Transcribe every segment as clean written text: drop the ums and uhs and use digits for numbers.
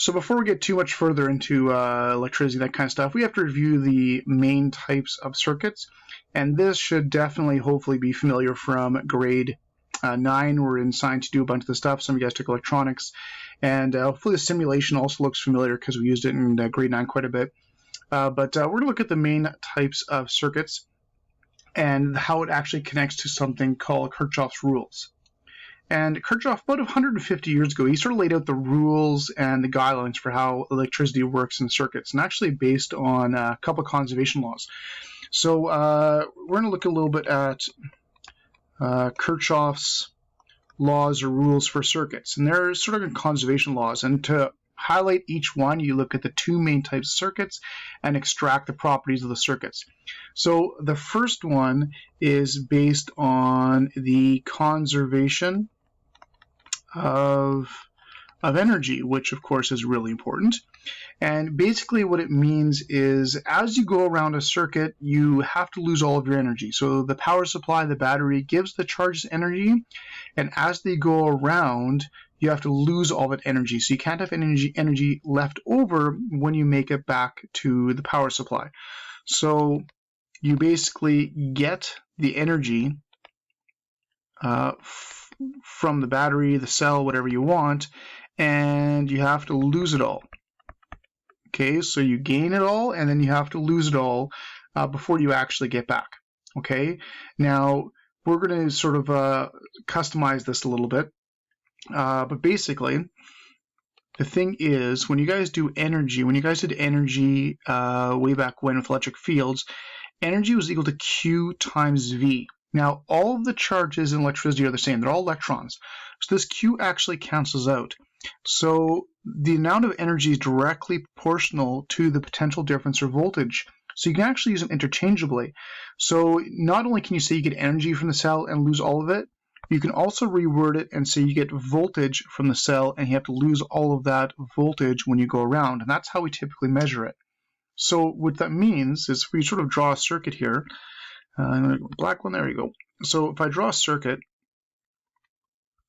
So before we get too much further into electricity, that kind of stuff, we have to review the main types of circuits. And this should definitely, hopefully, be familiar from grade 9. We're in science to do a bunch of the stuff. Some of you guys took electronics. And hopefully the simulation also looks familiar because we used it in grade 9 quite a bit. But we're going to look at the main types of circuits and how it actually connects to something called Kirchhoff's rules. And Kirchhoff, about 150 years ago, he sort of laid out the rules and the guidelines for how electricity works in circuits, and actually based on a couple of conservation laws. So we're going to look a little bit at Kirchhoff's laws or rules for circuits, and they're sort of conservation laws. And to highlight each one, you look at the two main types of circuits and extract the properties of the circuits. So the first one is based on the conservation of energy, which of course is really important. And basically what it means is as you go around a circuit, you have to lose all of your energy. So the power supply, the battery, gives the charges energy, and as they go around, you have to lose all that energy. So you can't have energy left over when you make it back to the power supply. So you basically get the energy from the battery, the cell, whatever you want, and you have to lose it all. Okay, so you gain it all, and then you have to lose it all before you actually get back. Okay, now we're going to sort of customize this a little bit, but basically the thing is, when you guys do energy, when you guys did energy way back when with electric fields, energy was equal to Q times V. Now, all of the charges in electricity are the same. They're all electrons. So this Q actually cancels out. So the amount of energy is directly proportional to the potential difference or voltage. So you can actually use them interchangeably. So not only can you say you get energy from the cell and lose all of it, you can also reword it and say you get voltage from the cell and you have to lose all of that voltage when you go around. And that's how we typically measure it. So what that means is if we sort of draw a circuit here, I'm going to go black one, there we go. So if I draw a circuit,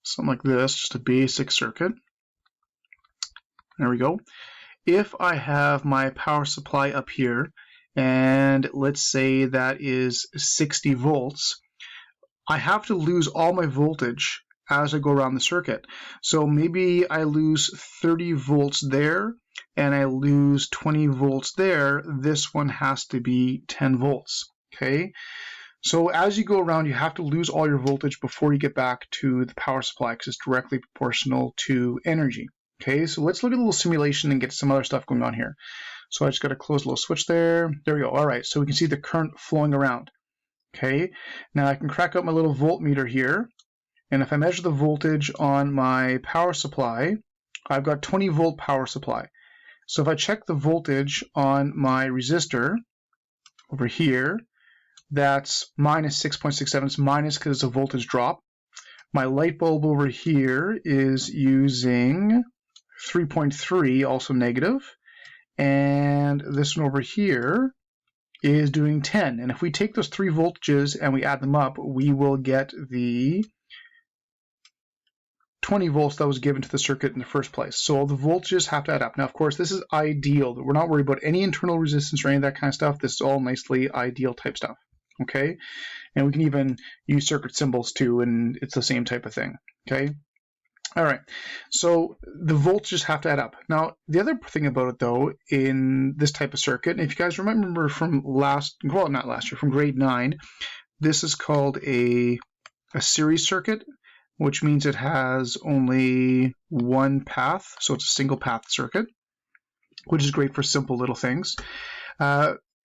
something like this, just a basic circuit, there we go. If I have my power supply up here, and let's say that is 60 volts, I have to lose all my voltage as I go around the circuit. So maybe I lose 30 volts there, and I lose 20 volts there. This one has to be 10 volts. Okay, so as you go around, you have to lose all your voltage before you get back to the power supply because it's directly proportional to energy. Okay, so let's look at a little simulation and get some other stuff going on here. So I just got to close a little switch there. There we go. All right, so we can see the current flowing around. Okay, now I can crack up my little voltmeter here, and if I measure the voltage on my power supply, I've got 20 volt power supply. So if I check the voltage on my resistor over here, that's minus 6.67. It's minus because it's a voltage drop. My light bulb over here is using 3.3, also negative. And this one over here is doing 10. And if we take those three voltages and we add them up, we will get the 20 volts that was given to the circuit in the first place. So the voltages have to add up. Now, of course, this is ideal. We're not worried about any internal resistance or any of that kind of stuff. This is all nicely ideal type stuff. Okay, and we can even use circuit symbols too, and it's the same type of thing. Okay, all right, so the voltages have to add up. Now, the other thing about it though, in this type of circuit, and if you guys remember from from grade 9, this is called a series circuit, which means it has only one path, so it's a single path circuit, which is great for simple little things.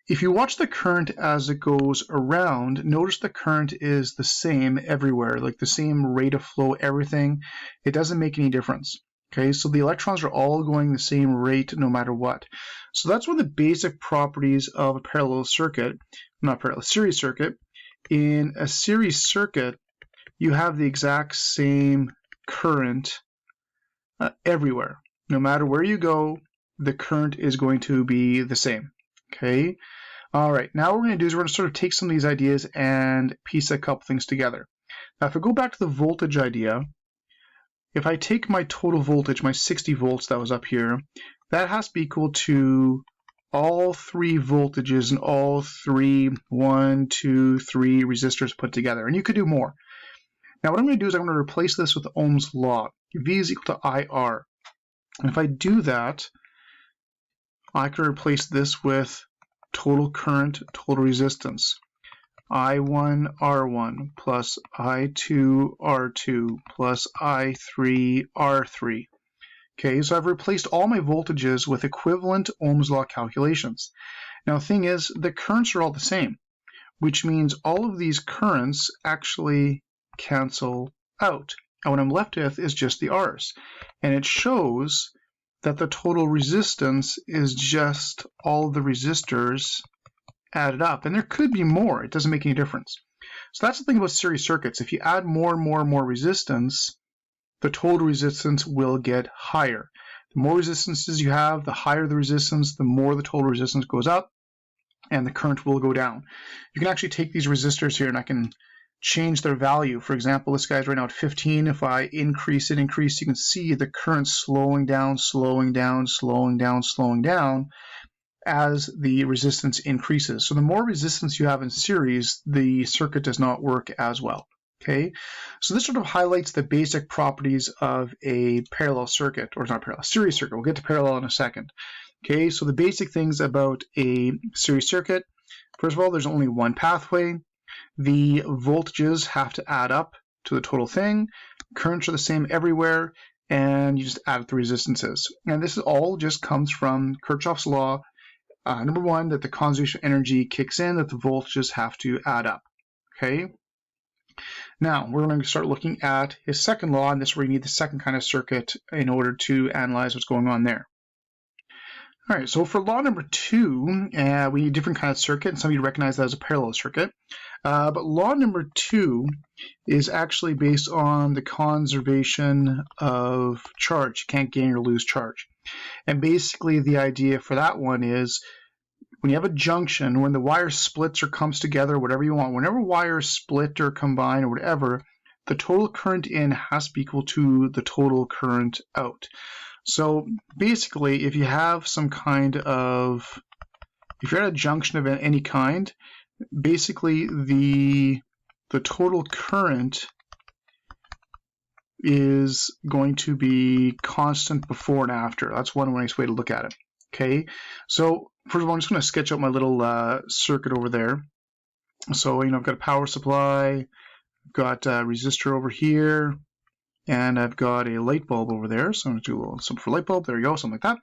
If you watch the current as it goes around, notice the current is the same everywhere, like the same rate of flow, everything. It doesn't make any difference. Okay, so the electrons are all going the same rate no matter what. So that's one of the basic properties of a parallel circuit, not parallel, series circuit. In a series circuit, you have the exact same current everywhere. No matter where you go, the current is going to be the same. Okay. All right. Now what we're going to do is we're going to sort of take some of these ideas and piece a couple things together. Now, if I go back to the voltage idea, if I take my total voltage, my 60 volts that was up here, that has to be equal to all three voltages and all three, 1, 2, 3 resistors put together. And you could do more. Now what I'm going to do is I'm going to replace this with Ohm's law. V is equal to IR. And if I do that, I can replace this with total current, total resistance. I1 R1 plus I2 R2 plus I3 R3. Okay, so I've replaced all my voltages with equivalent Ohm's law calculations. Now the thing is, the currents are all the same, which means all of these currents actually cancel out. And what I'm left with is just the R's. And it shows that the total resistance is just all the resistors added up. And there could be more. It doesn't make any difference. So that's the thing about series circuits. If you add more and more and more resistance, the total resistance will get higher. The more resistances you have, the higher the resistance, the more the total resistance goes up, and the current will go down. You can actually take these resistors here and I can change their value. For example, this guy's right now at 15. If I increase it, you can see the current slowing down, slowing down, slowing down, slowing down as the resistance increases. So the more resistance you have in series, the circuit does not work as well. Okay, so this sort of highlights the basic properties of a parallel circuit, or not parallel, series circuit. We'll get to parallel in a second. Okay, so the basic things about a series circuit. First of all, there's only one pathway. The voltages have to add up to the total thing. Currents are the same everywhere, and you just add up the resistances. And this all just comes from Kirchhoff's law. Number one, that the conservation of energy kicks in, that the voltages have to add up. Okay. Now, we're going to start looking at his second law, and this is where you need the second kind of circuit in order to analyze what's going on there. All right, so for law number 2, we need a different kind of circuit, and some of you recognize that as a parallel circuit. But law number 2 is actually based on the conservation of charge. You can't gain or lose charge. And basically the idea for that one is when you have a junction, when the wire splits or comes together, whatever you want, whenever wires split or combine or whatever, the total current in has to be equal to the total current out. So basically, if you have some kind of, if you're at a junction of any kind, basically the total current is going to be constant before and after. That's one nice way to look at it. Okay, so first of all, I'm just going to sketch out my little circuit over there. So, I've got a power supply, I've got a resistor over here, and I've got a light bulb over there. So I'm going to do a little something for light bulb. There you go, something like that.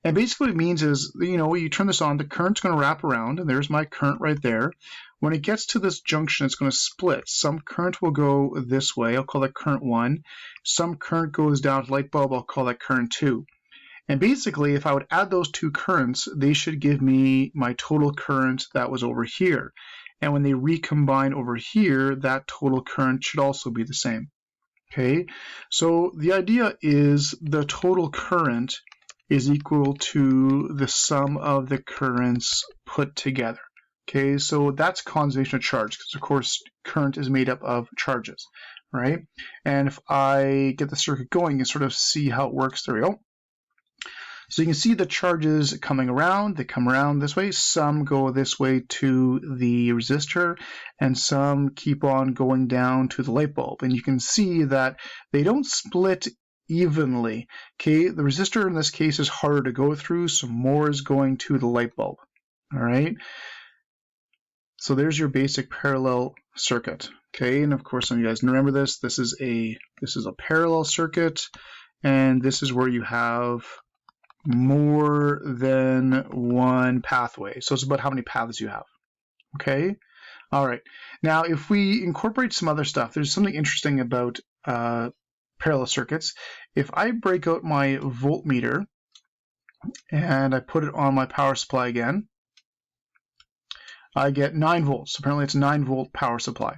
And basically what it means is, you turn this on, the current's going to wrap around, and there's my current right there. When it gets to this junction, it's going to split. Some current will go this way. I'll call that current 1. Some current goes down to the light bulb. I'll call that current 2. And basically, if I would add those two currents, they should give me my total current that was over here. And when they recombine over here, that total current should also be the same. Okay, so the idea is the total current is equal to the sum of the currents put together. Okay, so that's conservation of charge, because of course current is made up of charges, right? And if I get the circuit going, you sort of see how it works. There we go. So you can see the charges coming around. They come around this way. Some go this way to the resistor, and some keep on going down to the light bulb. And you can see that they don't split evenly. Okay, the resistor in this case is harder to go through, so more is going to the light bulb. All right. So there's your basic parallel circuit. Okay, and of course, some of you guys remember this. This is a parallel circuit, and this is where you have more than one pathway. So it's about how many paths you have. Okay. All right. Now, if we incorporate some other stuff, there's something interesting about parallel circuits. If I break out my voltmeter and I put it on my power supply again, I get 9 volts. Apparently it's a 9 volt power supply.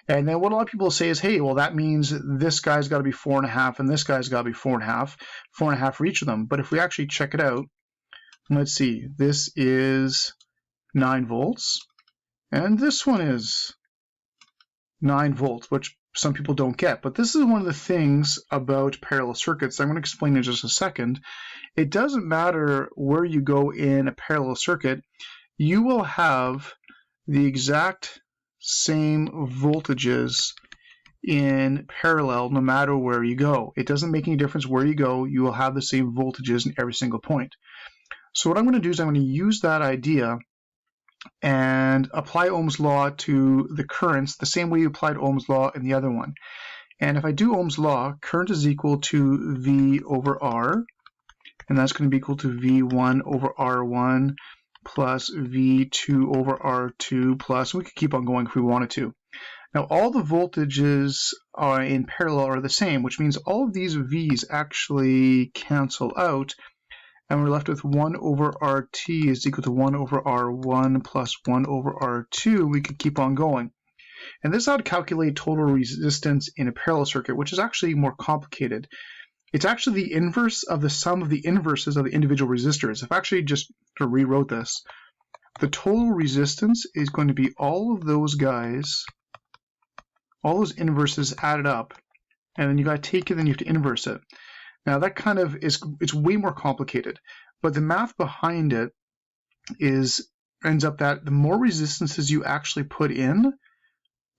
And then what a lot of people say is, hey, well, that means this guy's got to be 4.5 and this guy's got to be 4.5, 4.5 for each of them. But if we actually check it out, let's see, this is 9 volts and this one is 9 volts, which some people don't get. But this is one of the things about parallel circuits I'm going to explain in just a second. It doesn't matter where you go in a parallel circuit, you will have the exact same voltages in parallel no matter where you go. It doesn't make any difference where you go, you will have the same voltages in every single point. So what I'm going to do is I'm going to use that idea and apply Ohm's law to the currents the same way you applied Ohm's law in the other one. And if I do Ohm's law, current is equal to V over R, and that's going to be equal to V1 over R1 plus V2 over R2 plus, we could keep on going if we wanted to. Now all the voltages are in parallel are the same, which means all of these V's actually cancel out, and we're left with 1 over RT is equal to 1 over R1 plus 1 over R2. We could keep on going. And this is how to calculate total resistance in a parallel circuit, which is actually more complicated. It's actually the inverse of the sum of the inverses of the individual resistors. If I actually just rewrote this, the total resistance is going to be all of those guys, all those inverses added up, and then you got to take it and you have to inverse it. Now that kind of is, it's way more complicated, but the math behind it ends up that the more resistances you actually put in,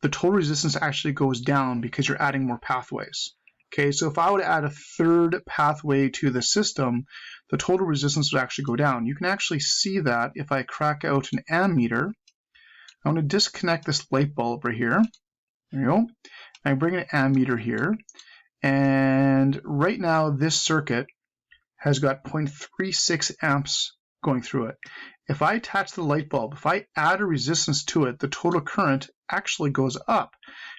the total resistance actually goes down because you're adding more pathways. Okay, so if I were to add a third pathway to the system, the total resistance would actually go down. You can actually see that if I crack out an ammeter. I want to disconnect this light bulb right here. There you go. I bring an ammeter here, and right now this circuit has got 0.36 amps going through it. If I attach the light bulb, if I add a resistance to it, the total current actually goes up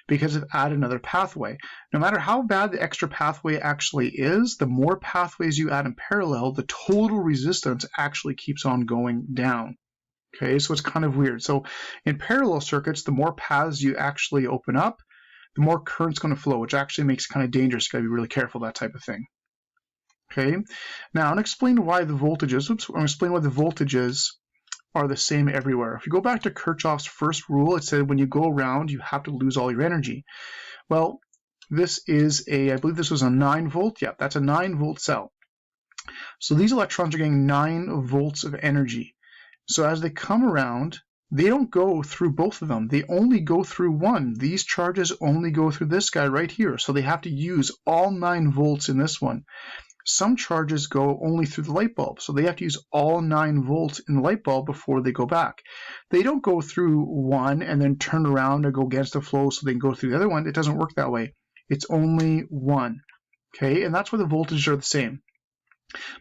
because I've added another pathway. No matter how bad the extra pathway actually is, the more pathways you add in parallel, the total resistance actually keeps on going down. Okay, so it's kind of weird. So in parallel circuits, the more paths you actually open up, the more current's going to flow, which actually makes it kind of dangerous. You got to be really careful, that type of thing. Okay, now I'm going to explain why the voltages, are the same everywhere. If you go back to Kirchhoff's first rule, it said when you go around, you have to lose all your energy. Well, this is I believe this was a 9 volt. Yeah, that's a 9 volt cell. So these electrons are getting 9 volts of energy. So as they come around, they don't go through both of them. They only go through one. These charges only go through this guy right here. So they have to use all 9 volts in this one. Some charges go only through the light bulb, so they have to use all 9 volts in the light bulb before they go back. They don't go through one and then turn around and go against the flow so they can go through the other one. It doesn't work that way. It's only one. Okay, and that's why the voltages are the same.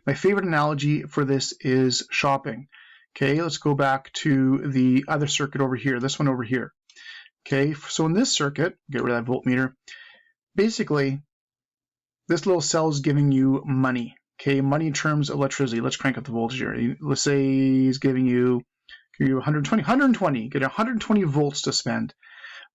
My favorite analogy for this is shopping. Okay, let's go back to the other circuit over here, this one over here. Okay, so in this circuit, get rid of that voltmeter, basically, this little cell is giving you money, okay? Money in terms of electricity. Let's crank up the voltage here. Let's say he's giving you 120, get 120 volts to spend.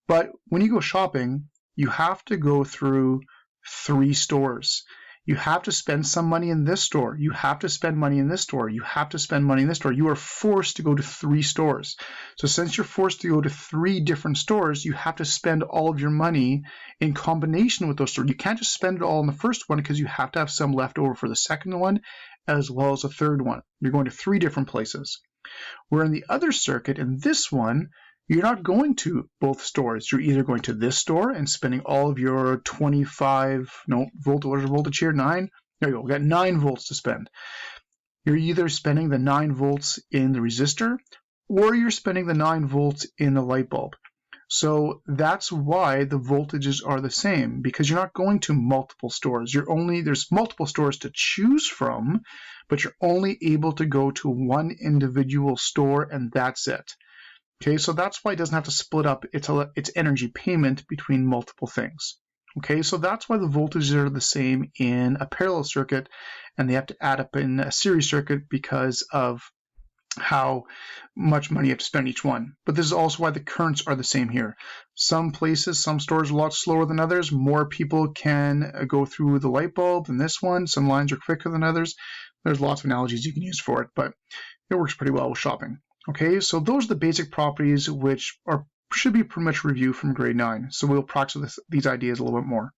But when you go shopping, you have to go through 3 stores. You have to spend some money in this store. You have to spend money in this store. You have to spend money in this store. You are forced to go to 3 stores. So since you're forced to go to 3 different stores, you have to spend all of your money in combination with those stores. You can't just spend it all in the first one because you have to have some left over for the second one as well as the third one. You're going to 3 different places. Where in the other circuit, in this one, you're not going to both stores. You're either going to this store and spending all of your 25, voltage here, 9. There you go, we got 9 volts to spend. You're either spending the 9 volts in the resistor or you're spending the 9 volts in the light bulb. So that's why the voltages are the same, because you're not going to multiple stores. There's multiple stores to choose from, but you're only able to go to one individual store and that's it. Okay, so that's why it doesn't have to split up its energy payment between multiple things. Okay, so that's why the voltages are the same in a parallel circuit and they have to add up in a series circuit because of how much money you have to spend each one. But this is also why the currents are the same here. Some places, some stores are a lot slower than others. More people can go through the light bulb than this one. Some lines are quicker than others. There's lots of analogies you can use for it, but it works pretty well with shopping. Okay, so those are the basic properties which are should be pretty much review from grade 9. So we'll practice these ideas a little bit more.